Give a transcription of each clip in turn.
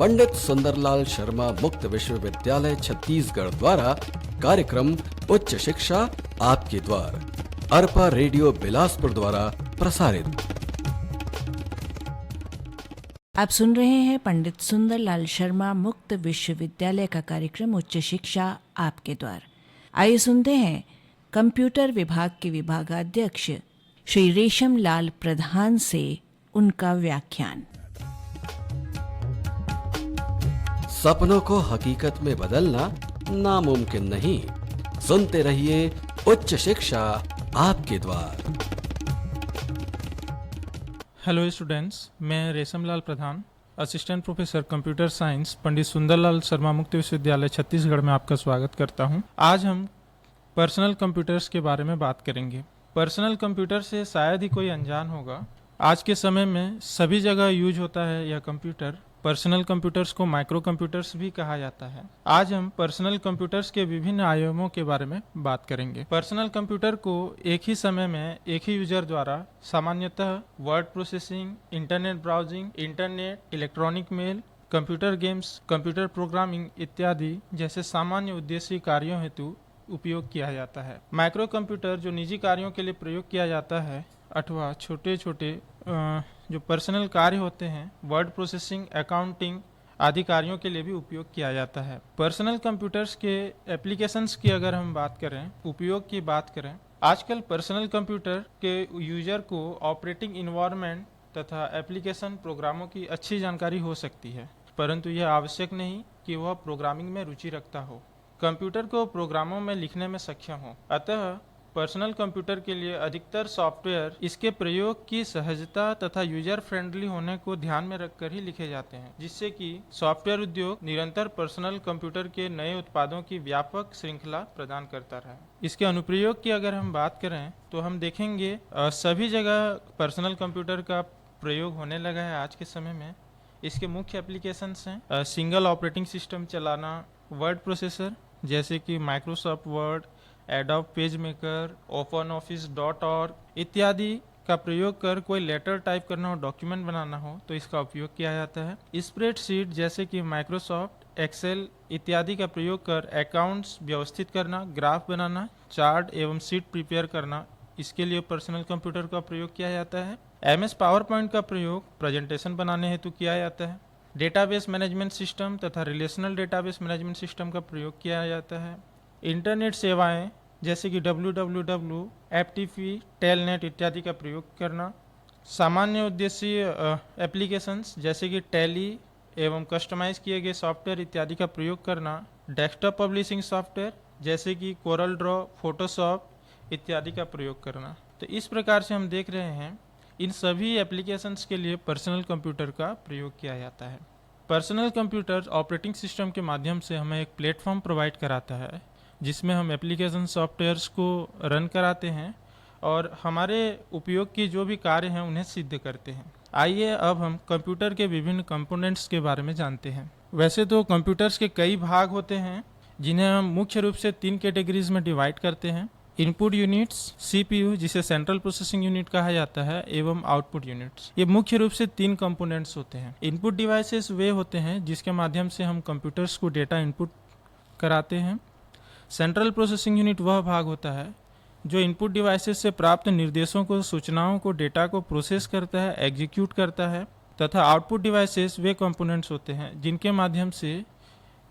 पंडित सुंदरलाल शर्मा मुक्त विश्वविद्यालय छत्तीसगढ़ द्वारा कार्यक्रम उच्च शिक्षा आपके द्वार अरपा रेडियो बिलासपुर द्वारा प्रसारित। आप सुन रहे हैं पंडित सुंदरलाल शर्मा मुक्त विश्वविद्यालय का कार्यक्रम उच्च शिक्षा आपके द्वार। आइए सुनते हैं कंप्यूटर विभाग के विभागाध्यक्ष श्री रेशम लाल प्रधान से उनका व्याख्यान। सपनों को हकीकत में बदलना नामुमकिन नहीं। सुनते रहिए उच्च शिक्षा आपके द्वार। हेलो स्टूडेंट्स, मैं रेशम लाल प्रधान, assistant professor computer science, Pandit Sundarlal Sharma मुक्त विश्वविद्यालय छत्तीसगढ़ में आपका स्वागत करता हूं। आज हम पर्सनल कंप्यूटर्स के बारे में बात करेंगे। पर्सनल कंप्यूटर से शायद ही कोई अनजान होगा। आज के समय में सभी जगह यूज होता है यह कंप्यूटर। पर्सनल कंप्यूटर्स को माइक्रो कंप्यूटर्स भी कहा जाता है। आज हम पर्सनल कंप्यूटर्स के विभिन्न आयामों के बारे में बात करेंगे। पर्सनल कंप्यूटर को एक ही समय में एक ही यूजर द्वारा सामान्यतः word processing, internet browsing, internet, electronic mail, computer games, computer programming इत्यादि जैसे सामान्य उद्देश्य कार्यों हेतु उपयोग किया जाता है। माइक्रो कंप्यूटर जो निजी कार्यों के लिए प्रयोग किया जाता है अथवा छोटे छोटे जो पर्सनल कार्य होते हैं, वर्ड प्रोसेसिंग, अकाउंटिंग आदि कार्यों के लिए भी उपयोग किया जाता है। पर्सनल कंप्यूटर्स के एप्लीकेशंस की अगर हम बात करें, उपयोग की बात करें, आजकल पर्सनल कंप्यूटर के यूजर को ऑपरेटिंग इन्वायरमेंट तथा एप्लीकेशन प्रोग्रामों की अच्छी जानकारी हो सकती है, परंतु यह आवश्यक नहीं कि वह प्रोग्रामिंग में रुचि रखता हो, कंप्यूटर को प्रोग्रामों में लिखने में सक्षम हो। अतः पर्सनल कंप्यूटर के लिए अधिकतर सॉफ्टवेयर इसके प्रयोग की सहजता तथा यूजर फ्रेंडली होने को ध्यान में रखकर ही लिखे जाते हैं, जिससे कि सॉफ्टवेयर उद्योग निरंतर पर्सनल कंप्यूटर के नए उत्पादों की व्यापक श्रृंखला प्रदान करता रहा। इसके अनुप्रयोग की अगर हम बात करें तो हम देखेंगे सभी जगह पर्सनल कंप्यूटर का प्रयोग होने लगा है आज के समय में। इसके मुख्य एप्लीकेशंस हैं सिंगल ऑपरेटिंग सिस्टम चलाना, वर्ड प्रोसेसर जैसे कि Microsoft word, adobe page maker, OpenOffice.org इत्यादि का प्रयोग कर कोई लेटर टाइप करना हो, डॉक्यूमेंट बनाना हो तो इसका उपयोग किया जाता है। स्प्रेडशीट जैसे कि माइक्रोसॉफ्ट एक्सेल इत्यादि का प्रयोग कर अकाउंट्स व्यवस्थित करना, ग्राफ बनाना, चार्ट एवं शीट प्रिपेयर करना, इसके लिए पर्सनल कंप्यूटर का प्रयोग किया जाता है। MS पावर पॉइंट का प्रयोग प्रेजेंटेशन बनाने हेतु किया जाता है। डेटाबेस मैनेजमेंट सिस्टम तथा रिलेशनल डेटाबेस मैनेजमेंट सिस्टम का प्रयोग किया जाता है। इंटरनेट सेवाएं जैसे कि www, FTP, टेलनेट इत्यादि का प्रयोग करना। सामान्य उद्देश्य एप्लीकेशंस जैसे कि टैली एवं कस्टमाइज किए गए सॉफ्टवेयर इत्यादि का प्रयोग करना। डेस्कटॉप पब्लिशिंग सॉफ्टवेयर जैसे कि कोरल ड्रॉ, फोटोशॉप इत्यादि का प्रयोग करना। तो इस प्रकार से हम देख रहे हैं इन सभी एप्लीकेशंस के लिए पर्सनल कंप्यूटर का प्रयोग किया जाता है। पर्सनल कंप्यूटर ऑपरेटिंग सिस्टम के माध्यम से हमें एक प्लेटफॉर्म प्रोवाइड कराता है जिसमें हम एप्लीकेशन सॉफ्टवेयर्स को रन कराते हैं और हमारे उपयोग की जो भी कार्य हैं उन्हें सिद्ध करते हैं। आइए अब हम कंप्यूटर के विभिन्न कंपोनेंट्स के बारे में जानते हैं। वैसे तो कंप्यूटर्स के कई भाग होते हैं जिन्हें हम मुख्य रूप से 3 कैटेगरीज में डिवाइड करते हैं। इनपुट यूनिट्स, CPU जिसे सेंट्रल प्रोसेसिंग यूनिट कहा जाता है, एवं आउटपुट यूनिट्स। ये मुख्य रूप से 3 कंपोनेंट्स होते हैं। इनपुट डिवाइसेस वे होते हैं जिसके माध्यम से हम कंप्यूटर्स को डेटा इनपुट कराते हैं। सेंट्रल प्रोसेसिंग यूनिट वह भाग होता है जो इनपुट डिवाइसेस से प्राप्त निर्देशों को, सूचनाओं को, डेटा को प्रोसेस करता है, एग्जीक्यूट करता है। तथा आउटपुट डिवाइसेस वे कंपोनेंट्स होते हैं जिनके माध्यम से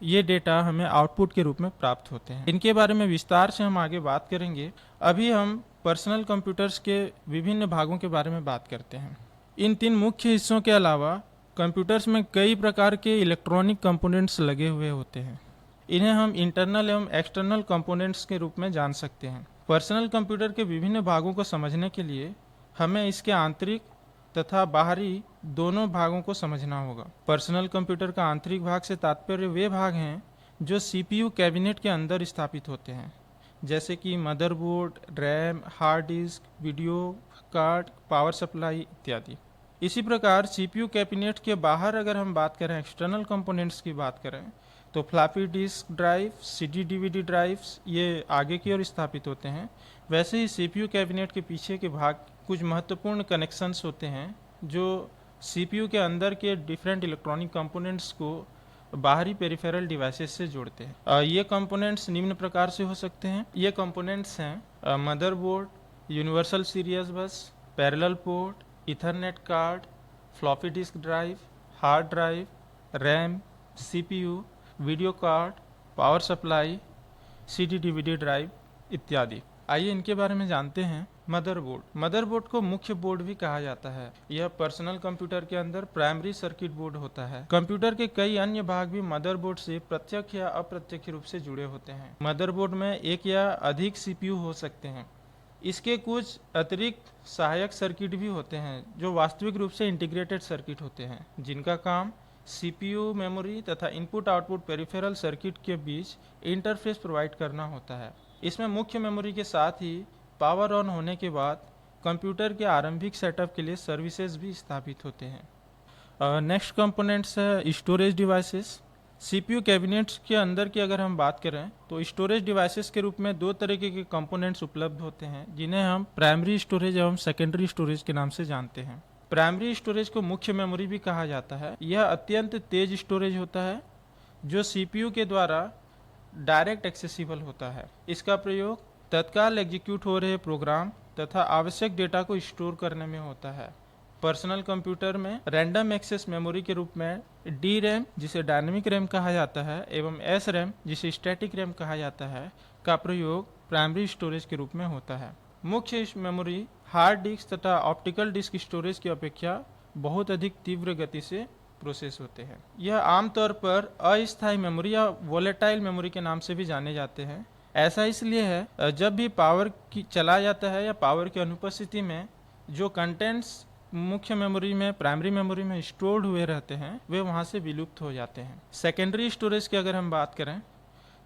ये डेटा हमें आउटपुट के रूप में प्राप्त होते हैं। इनके बारे में विस्तार से हम आगे बात करेंगे। अभी हम पर्सनल कंप्यूटर्स के विभिन्न भागों के बारे में बात करते हैं। इन 3 मुख्य हिस्सों के अलावा कंप्यूटर्स में कई प्रकार के इलेक्ट्रॉनिक कंपोनेंट्स लगे हुए होते हैं। इन्हें हम इंटरनल एवं एक्सटर्नल कंपोनेंट्स के रूप में जान सकते हैं। पर्सनल कंप्यूटर के विभिन्न भागों को समझने के लिए हमें इसके आंतरिक तथा बाहरी दोनों भागों को समझना होगा। पर्सनल कंप्यूटर का आंतरिक भाग से तात्पर्य वे भाग हैं जो CPU कैबिनेट के अंदर स्थापित होते हैं, जैसे कि motherboard, RAM, hard disk, video card, power supply इत्यादि। इसी प्रकार CPU कैबिनेट के बाहर अगर हम बात करें, एक्सटर्नल कंपोनेंट्स की बात करें, तो floppy disk drive, CD DVD drives ये आगे की ओर स्थापित होते हैं। वैसे ही CPU कैबिनेट के पीछे के भाग कुछ महत्वपूर्ण कनेक्शंस होते हैं जो सीपीयू के अंदर के डिफरेंट इलेक्ट्रॉनिक कंपोनेंट्स को बाहरी पेरिफेरल डिवाइसेस से जोड़ते हैं। ये कंपोनेंट्स निम्न प्रकार से हो सकते हैं। ये कंपोनेंट्स हैं मदरबोर्ड, यूनिवर्सल सीरियल बस, parallel port, Ethernet card, floppy disk drive, hard drive, RAM, CPU, video card, power supply, CD DVD drive इत्यादि। आइए इनके बारे में जानते हैं। मदरबोर्ड को मुख्य बोर्ड भी कहा जाता है। यह पर्सनल कंप्यूटर के अंदर प्राइमरी सर्किट बोर्ड होता है। कंप्यूटर के कई अन्य भाग भी मदरबोर्ड से प्रत्यक्ष या अप्रत्यक्ष रूप से जुड़े होते हैं। मदरबोर्ड में एक या अधिक सीपीयू हो सकते हैं। इसके कुछ अतिरिक्त सहायक सर्किट भी होते हैं जो वास्तविक रूप से इंटीग्रेटेड सर्किट होते हैं, जिनका काम सीपीयू, मेमोरी तथा इनपुट आउटपुट पेरिफेरल सर्किट के बीच इंटरफेस प्रोवाइड करना होता है। इसमें मुख्य मेमोरी के साथ ही पावर ऑन होने के बाद कंप्यूटर के आरंभिक सेटअप के लिए सर्विसेज भी स्थापित होते हैं। नेक्स्ट कंपोनेंट्स है स्टोरेज डिवाइसेस। सीपीयू कैबिनेट्स के अंदर की अगर हम बात करें तो स्टोरेज डिवाइसेस के रूप में दो तरीके के कंपोनेंट्स उपलब्ध होते हैं, जिन्हें हम प्राइमरी स्टोरेज एवं सेकेंडरी स्टोरेज के नाम से जानते हैं। प्राइमरी स्टोरेज को मुख्य मेमोरी भी कहा जाता है। यह अत्यंत तेज स्टोरेज होता है जो सीपीयू के द्वारा डायरेक्ट एक्सेसिबल होता है। इसका प्रयोग तत्काल एग्जीक्यूट हो रहे प्रोग्राम तथा आवश्यक डेटा को स्टोर करने में होता है। पर्सनल कंप्यूटर में रैंडम एक्सेस मेमोरी के रूप में डी रैम, जिसे डायनेमिक रैम कहा जाता है, एवं एस रैम, जिसे स्टैटिक रैम कहा जाता है, का प्रयोग प्राइमरी स्टोरेज के रूप में होता है। मुख्य मेमोरी हार्ड डिस्क तथा ऑप्टिकल डिस्क स्टोरेज की अपेक्षा बहुत अधिक तीव्र गति से प्रोसेस होते हैं। यह आमतौर पर अस्थायी मेमोरी या वोलेटाइल मेमोरी के नाम से भी जाने जाते हैं। ऐसा इसलिए है जब भी पावर चला जाता है या पावर की अनुपस्थिति में जो कंटेंट्स मुख्य मेमोरी में, प्राइमरी मेमोरी में स्टोर्ड हुए रहते हैं, वे वहां से विलुप्त हो जाते हैं। सेकेंडरी स्टोरेज की अगर हम बात करें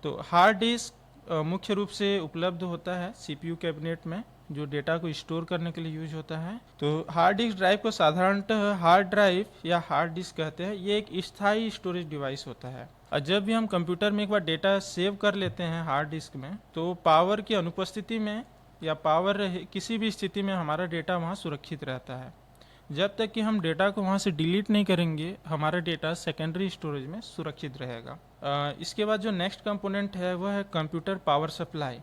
तो हार्ड डिस्क मुख्य रूप से उपलब्ध होता है सीपीयू कैबिनेट में, जो डेटा को स्टोर करने के लिए यूज होता है। तो हार्ड डिस्क ड्राइव को साधारणतः हार्ड ड्राइव या हार्ड डिस्क कहते हैं। ये एक स्थायी स्टोरेज डिवाइस होता है और जब भी हम कंप्यूटर में एक बार डेटा सेव कर लेते हैं हार्ड डिस्क में, तो पावर की अनुपस्थिति में या पावर किसी भी स्थिति में हमारा डेटा वहाँ सुरक्षित रहता है। जब तक कि हम डेटा को वहाँ से डिलीट नहीं करेंगे, हमारा डेटा सेकेंडरी स्टोरेज में सुरक्षित रहेगा। इसके बाद जो नेक्स्ट कंपोनेंट है वह है कंप्यूटर पावर सप्लाई।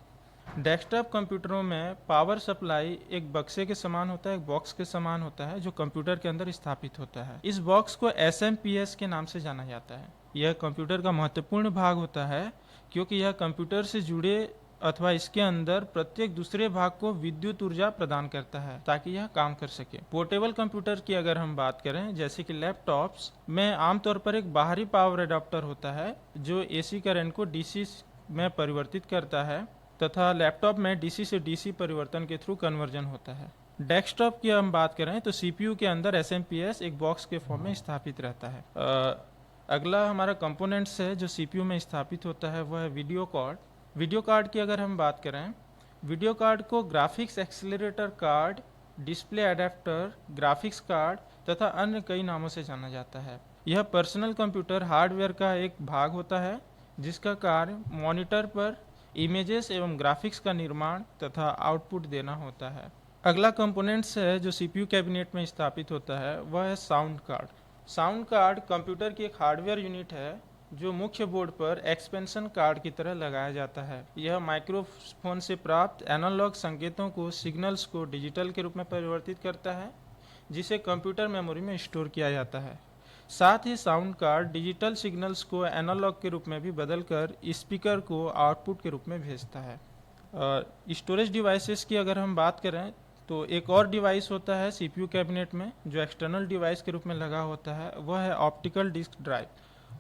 डेस्कटॉप कंप्यूटरों में पावर सप्लाई एक बक्से के समान होता है, एक बॉक्स के समान होता है, जो कंप्यूटर के अंदर स्थापित होता है। इस बॉक्स को SMP के नाम से जाना जाता है। यह कंप्यूटर का महत्वपूर्ण भाग होता है क्योंकि यह कंप्यूटर से जुड़े अथवा इसके अंदर प्रत्येक दूसरे भाग को विद्युत ऊर्जा प्रदान करता है ताकि यह काम कर सके। पोर्टेबल कंप्यूटर की अगर हम बात करें, जैसे कि लैपटॉप्स में आमतौर पर एक बाहरी पावर एडाप्टर होता है जो AC करंट को DC में परिवर्तित करता है तथा लैपटॉप में DC से DC परिवर्तन के थ्रू कन्वर्जन होता है। डेस्कटॉप की हम बात करें तो CPU के अंदर SMPS एक बॉक्स के फॉर्म में स्थापित रहता है। अगला हमारा कंपोनेंट्स है जो CPU में स्थापित होता है, वह है वीडियो कार्ड। वीडियो कार्ड की अगर हम बात करें, वीडियो कार्ड को graphics accelerator card, display adapter, graphics card तथा अन्य कई नामों से जाना जाता है। यह पर्सनल कंप्यूटर हार्डवेयर का एक भाग होता है जिसका कार्य मॉनिटर पर इमेजेस एवं ग्राफिक्स का निर्माण तथा आउटपुट देना होता है। अगला कंपोनेंट्स है जो CPU कैबिनेट में स्थापित होता है, वह है sound card. Sound card computer की एक हार्डवेयर यूनिट है जो मुख्य बोर्ड पर एक्सपेंशन कार्ड की तरह लगाया जाता है। यह माइक्रोफोन से प्राप्त एनालॉग संकेतों को, सिग्नल्स को डिजिटल के रूप में परिवर्तित करता है, जिसे कंप्यूटर मेमोरी में स्टोर किया जाता है। साथ ही साउंड कार्ड डिजिटल सिग्नल्स को एनालॉग के रूप में भी बदलकर स्पीकर को आउटपुट के रूप में भेजता है। स्टोरेज डिवाइसेस की अगर हम बात करें तो एक और डिवाइस होता है CPU कैबिनेट में जो एक्सटर्नल डिवाइस के रूप में लगा होता है, वह है optical disk drive.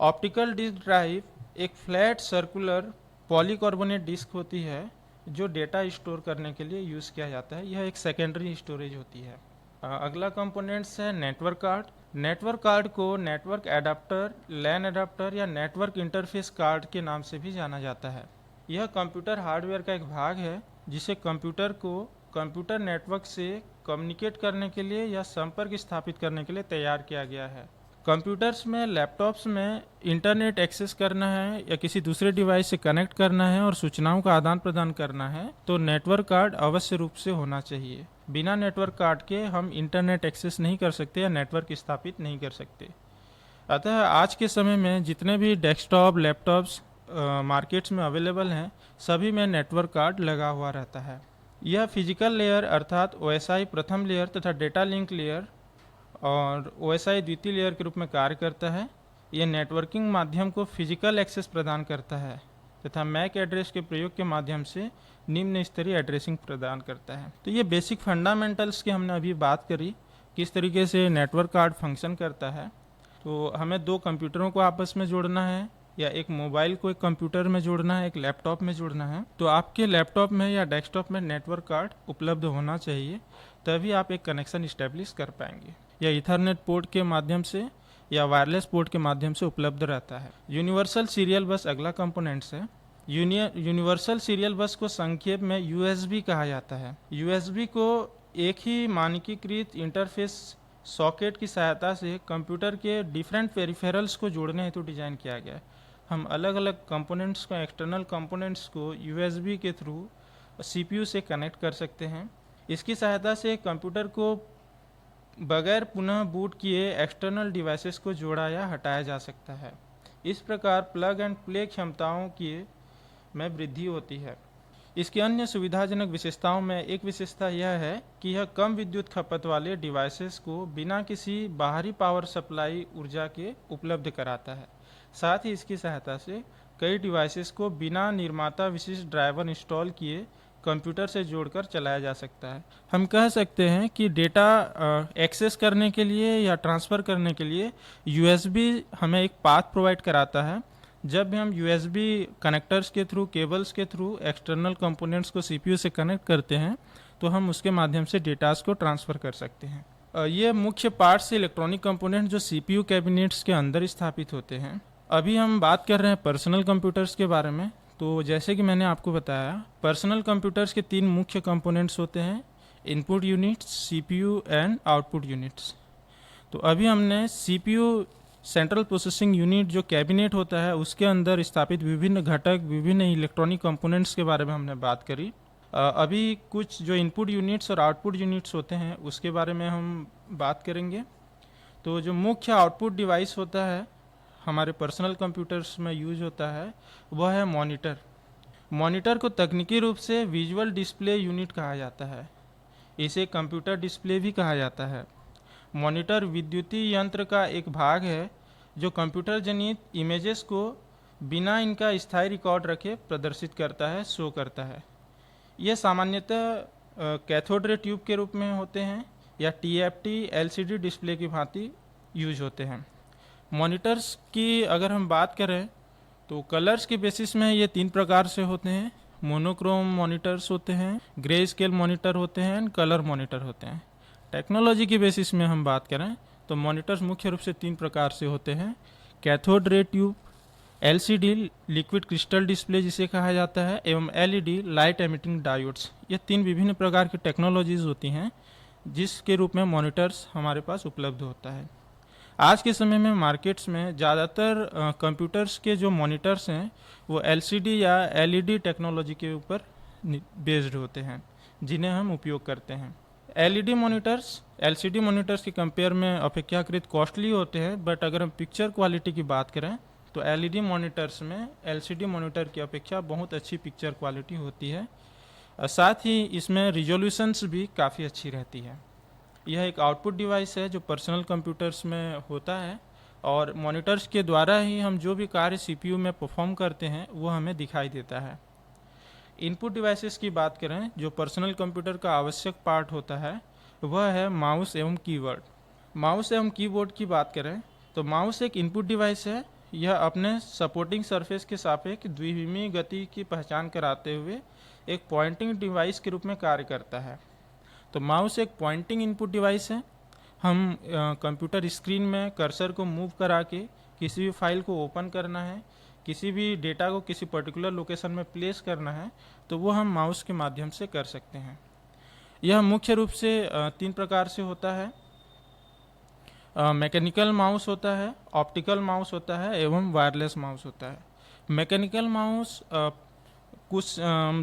Optical disk drive एक फ्लैट सर्कुलर पॉलीकार्बोनेट डिस्क होती है जो डेटा स्टोर करने के लिए यूज़ किया जाता है। यह एक सेकेंडरी स्टोरेज होती है। अगला कंपोनेंट्स है नेटवर्क कार्ड। नेटवर्क कार्ड को नेटवर्क एडाप्टर, लैन एडाप्टर या नेटवर्क इंटरफेस कार्ड के नाम से भी जाना जाता है। यह कंप्यूटर हार्डवेयर का एक भाग है जिसे कंप्यूटर को कंप्यूटर नेटवर्क से कम्युनिकेट करने के लिए या संपर्क स्थापित करने के लिए तैयार किया गया है। कंप्यूटर्स में, लैपटॉप्स में इंटरनेट एक्सेस करना है या किसी दूसरे डिवाइस से कनेक्ट करना है और सूचनाओं का आदान प्रदान करना है तो नेटवर्क कार्ड अवश्य रूप से होना चाहिए। बिना नेटवर्क कार्ड के हम इंटरनेट एक्सेस नहीं कर सकते या नेटवर्क स्थापित नहीं कर सकते। अतः आज के समय में जितने भी डेस्कटॉप लैपटॉप्स मार्केट्स में अवेलेबल हैं, सभी में नेटवर्क कार्ड लगा हुआ रहता है। यह फिजिकल लेयर अर्थात OSI प्रथम लेयर तथा डेटा लिंक लेयर और OSI द्वितीय लेयर के रूप में कार्य करता है। यह नेटवर्किंग माध्यम को फिजिकल एक्सेस प्रदान करता है तथा मैक एड्रेस के प्रयोग के माध्यम से निम्न स्तरीय एड्रेसिंग प्रदान करता है। तो ये बेसिक फंडामेंटल्स की हमने अभी बात करी, किस तरीके से नेटवर्क कार्ड फंक्शन करता है। तो हमें दो कंप्यूटरों को आपस में जोड़ना है या एक मोबाइल को एक कंप्यूटर में जोड़ना है, एक लैपटॉप में जोड़ना है, तो आपके लैपटॉप में या डेस्कटॉप में नेटवर्क कार्ड उपलब्ध होना चाहिए, तभी आप एक कनेक्शन इस्टेब्लिश कर पाएंगे। या ईथरनेट पोर्ट के माध्यम से या वायरलेस पोर्ट के माध्यम से उपलब्ध रहता है। यूनिवर्सल सीरियल बस अगला कंपोनेंट्स है। यूनिवर्सल सीरियल बस को संक्षेप में USB कहा जाता है। USB को एक ही मानकीकृत इंटरफेस सॉकेट की सहायता से कंप्यूटर के डिफरेंट पेरिफेरल्स को जोड़ने हेतु डिजाइन किया गया है। हम अलग अलग कंपोनेंट्स को, एक्सटर्नल कंपोनेंट्स को USB के थ्रू CPU से कनेक्ट कर सकते हैं। इसकी सहायता से कंप्यूटर को बगैर पुनः बूट किए एक्सटर्नल डिवाइसेस को जोड़ा या हटाया जा सकता है। इस प्रकार प्लग एंड प्ले क्षमताओं की में वृद्धि होती है। इसकी अन्य सुविधाजनक विशेषताओं में एक विशेषता यह है कि यह कम विद्युत खपत वाले डिवाइसेस को बिना किसी बाहरी पावर सप्लाई ऊर्जा के उपलब्ध कराता है। साथ ही इसकी सहायता से कई डिवाइसेस को बिना निर्माता विशिष्ट ड्राइवर इंस्टॉल किए कंप्यूटर से जोड़कर चलाया जा सकता है। हम कह सकते हैं कि डेटा एक्सेस करने के लिए या ट्रांसफ़र करने के लिए USB हमें एक पाथ प्रोवाइड कराता है। जब भी हम USB कनेक्टर्स के थ्रू, केबल्स के थ्रू एक्सटर्नल कंपोनेंट्स को CPU से कनेक्ट करते हैं, तो हम उसके माध्यम से डेटास को ट्रांसफ़र कर सकते हैं। ये मुख्य पार्ट्स इलेक्ट्रॉनिक कंपोनेंट जो CPU कैबिनेट्स के अंदर स्थापित होते हैं। अभी हम बात कर रहे हैं पर्सनल कंप्यूटर्स के बारे में। तो जैसे कि मैंने आपको बताया, पर्सनल कंप्यूटर्स के तीन मुख्य कंपोनेंट्स होते हैं, input units, CPU and output units. तो अभी हमने CPU सेंट्रल प्रोसेसिंग यूनिट जो कैबिनेट होता है उसके अंदर स्थापित विभिन्न घटक, विभिन्न इलेक्ट्रॉनिक कंपोनेंट्स के बारे में हमने बात करी। अभी कुछ जो इनपुट यूनिट्स और आउटपुट यूनिट्स होते हैं उसके बारे में हम बात करेंगे। तो जो मुख्य आउटपुट डिवाइस होता है हमारे पर्सनल कंप्यूटर्स में यूज होता है वह है मॉनिटर। मॉनिटर को तकनीकी रूप से विजुअल डिस्प्ले यूनिट कहा जाता है। इसे कंप्यूटर डिस्प्ले भी कहा जाता है। मॉनिटर विद्युतीय यंत्र का एक भाग है जो कंप्यूटर जनित इमेजेस को बिना इनका स्थायी रिकॉर्ड रखे प्रदर्शित करता है, शो करता है। यह सामान्यतः कैथोड रे ट्यूब के रूप में होते हैं या TFT LCD डिस्प्ले की भांति यूज होते हैं। मॉनिटर्स की अगर हम बात करें तो कलर्स के बेसिस में ये तीन प्रकार से होते हैं। मोनोक्रोम मॉनिटर्स होते हैं, ग्रे स्केल मॉनिटर होते हैं, कलर मॉनिटर होते हैं। टेक्नोलॉजी की बेसिस में हम बात करें तो मॉनिटर्स मुख्य रूप से तीन प्रकार से होते हैं, cathode ray tube, LCD liquid crystal display जिसे कहा जाता है, एवं LED लाइट एमिटिंग डायोड्स। ये तीन विभिन्न प्रकार की टेक्नोलॉजीज होती हैं जिसके रूप में मॉनिटर्स हमारे पास उपलब्ध होता है। आज के समय में मार्केट्स में ज़्यादातर कंप्यूटर्स के जो मॉनिटर्स हैं वो LCD या LED टेक्नोलॉजी के ऊपर बेस्ड होते हैं जिन्हें हम उपयोग करते हैं। LED मॉनिटर्स LCD मॉनिटर्स के कंपेयर में अपेक्षाकृत कॉस्टली होते हैं, बट अगर हम पिक्चर क्वालिटी की बात करें तो LED मॉनिटर्स में LCD मॉनिटर की अपेक्षा बहुत अच्छी पिक्चर क्वालिटी होती है। साथ ही इसमें रिजोल्यूशंस भी काफ़ी अच्छी रहती है। यह एक आउटपुट डिवाइस है जो पर्सनल कंप्यूटर्स में होता है और मॉनिटर्स के द्वारा ही हम जो भी कार्य CPU में परफॉर्म करते हैं वो हमें दिखाई देता है। इनपुट डिवाइसेस की बात करें जो पर्सनल कंप्यूटर का आवश्यक पार्ट होता है वह है माउस एवं कीबोर्ड। माउस एवं कीबोर्ड की बात करें तो माउस एक इनपुट डिवाइस है। यह अपने सपोर्टिंग सरफेस के सापेक्ष द्विविमीय गति की पहचान कराते हुए एक पॉइंटिंग डिवाइस के रूप में कार्य करता है। तो माउस एक पॉइंटिंग इनपुट डिवाइस है। हम कंप्यूटर स्क्रीन में कर्सर को मूव करा के किसी भी फाइल को ओपन करना है, किसी भी डेटा को किसी पर्टिकुलर लोकेशन में प्लेस करना है तो वो हम माउस के माध्यम से कर सकते हैं। यह मुख्य रूप से तीन प्रकार से होता है, मैकेनिकल माउस होता है, ऑप्टिकल माउस होता है एवं वायरलेस माउस होता है। मैकेनिकल माउस कुछ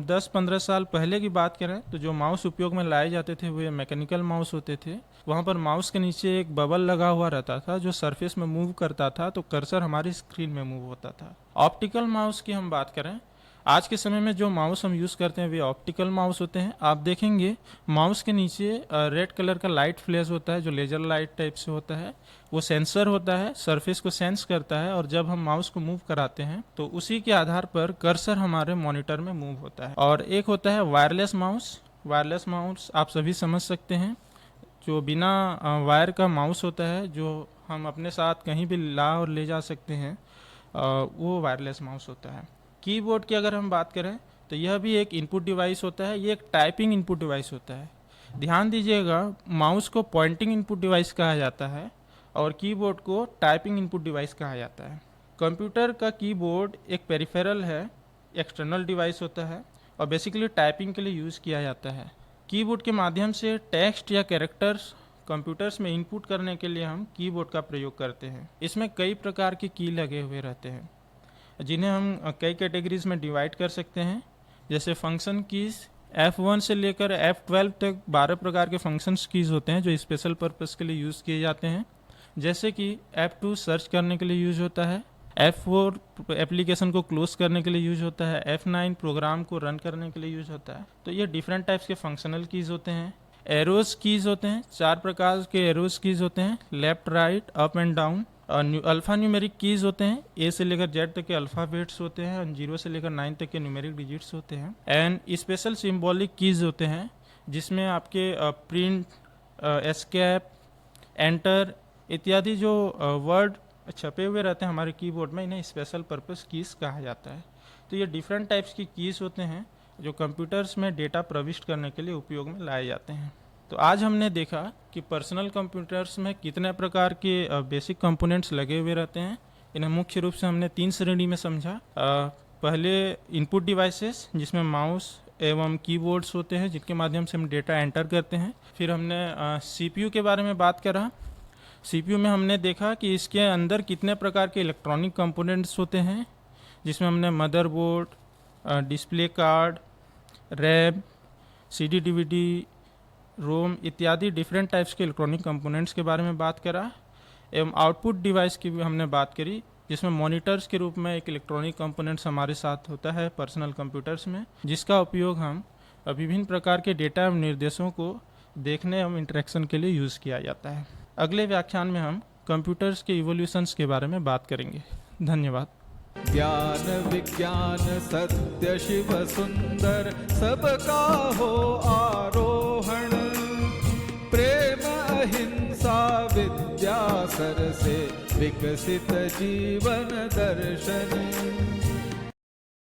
10-15 साल पहले की बात करें तो जो माउस उपयोग में लाए जाते थे वो मैकेनिकल माउस होते थे। वहाँ पर माउस के नीचे एक बबल लगा हुआ रहता था जो सरफेस में मूव करता था तो कर्सर हमारी स्क्रीन में मूव होता था। ऑप्टिकल माउस की हम बात करें, आज के समय में जो माउस हम यूज़ करते हैं वे ऑप्टिकल माउस होते हैं। आप देखेंगे माउस के नीचे रेड कलर का लाइट फ्लैश होता है जो लेजर लाइट टाइप से होता है। वो सेंसर होता है, सरफेस को सेंस करता है और जब हम माउस को मूव कराते हैं तो उसी के आधार पर कर्सर हमारे मॉनिटर में मूव होता है। और एक होता है वायरलेस माउस। वायरलेस माउस आप सभी समझ सकते हैं, जो बिना वायर का माउस होता है जो हम अपने साथ कहीं भी ला और ले जा सकते हैं, वो वायरलेस माउस होता है। कीबोर्ड की अगर हम बात करें तो यह भी एक इनपुट डिवाइस होता है। ये एक टाइपिंग इनपुट डिवाइस होता है। ध्यान दीजिएगा, माउस को पॉइंटिंग इनपुट डिवाइस कहा जाता है और कीबोर्ड को टाइपिंग इनपुट डिवाइस कहा जाता है। कंप्यूटर का कीबोर्ड एक पेरिफेरल है, एक्सटर्नल डिवाइस होता है और बेसिकली टाइपिंग के लिए यूज़ किया जाता है। कीबोर्ड के माध्यम से टेक्स्ट या कैरेक्टर्स कंप्यूटर्स में इनपुट करने के लिए हम कीबोर्ड का प्रयोग करते हैं। इसमें कई प्रकार के की लगे हुए रहते हैं जिन्हें हम कई कैटेगरीज में डिवाइड कर सकते हैं। जैसे फंक्शन कीज़, F1 से लेकर F12 तक 12 प्रकार के फंक्शंस कीज़ होते हैं जो स्पेशल पर्पस के लिए यूज़ किए जाते हैं। जैसे कि F2 सर्च करने के लिए यूज़ होता है, F4 एप्लीकेशन को क्लोज करने के लिए यूज़ होता है, F9 प्रोग्राम को रन करने के लिए यूज़ होता है। तो ये डिफरेंट टाइप्स के फंक्शनल कीज़ होते हैं। एरोज कीज़ होते हैं, 4 प्रकार के एरोज कीज़ होते हैं, left, right, up and down. Alpha numeric keys होते हैं, ए से लेकर जेड तक के अल्फ़ाबेट्स होते हैं और 0 से लेकर 9 तक के न्यूमेरिक डिजिट्स होते हैं। एंड स्पेशल सिंबॉलिक कीज़ होते हैं जिसमें आपके प्रिंट, एस्केप, एंटर इत्यादि जो वर्ड छपे हुए रहते हैं हमारे कीबोर्ड में, इन्हें स्पेशल पर्पस कीज़ कहा जाता है। तो ये डिफरेंट टाइप्स की कीज़ होते हैं जो कंप्यूटर्स में डेटा प्रविष्ट करने के लिए उपयोग में लाए जाते हैं। तो आज हमने देखा कि पर्सनल कंप्यूटर्स में कितने प्रकार के बेसिक कंपोनेंट्स लगे हुए रहते हैं। इन्हें मुख्य रूप से हमने 3 श्रेणी में समझा। पहले इनपुट डिवाइसेस जिसमें माउस एवं कीबोर्ड्स होते हैं जिनके माध्यम से हम डेटा एंटर करते हैं। फिर हमने CPU के बारे में बात करा। CPU में हमने देखा कि इसके अंदर कितने प्रकार के इलेक्ट्रॉनिक कंपोनेंट्स होते हैं जिसमें हमने motherboard, display card, RAM, CD DVD, रोम इत्यादि डिफरेंट टाइप्स के इलेक्ट्रॉनिक कंपोनेंट्स के बारे में बात करा। एवं आउटपुट डिवाइस की भी हमने बात करी जिसमें मॉनिटर्स के रूप में एक इलेक्ट्रॉनिक कंपोनेंट्स हमारे साथ होता है पर्सनल कंप्यूटर्स में, जिसका उपयोग हम विभिन्न प्रकार के डेटा एवं निर्देशों को देखने एवं इंटरेक्शन के लिए यूज़ किया जाता है। अगले व्याख्यान में हम कंप्यूटर्स के इवोल्यूशंस के बारे में बात करेंगे। धन्यवाद। ज्ञान विज्ञान सत्य शिव सुंदर सबका हो आरोहण, प्रेम अहिंसा विद्या सर से विकसित जीवन दर्शन।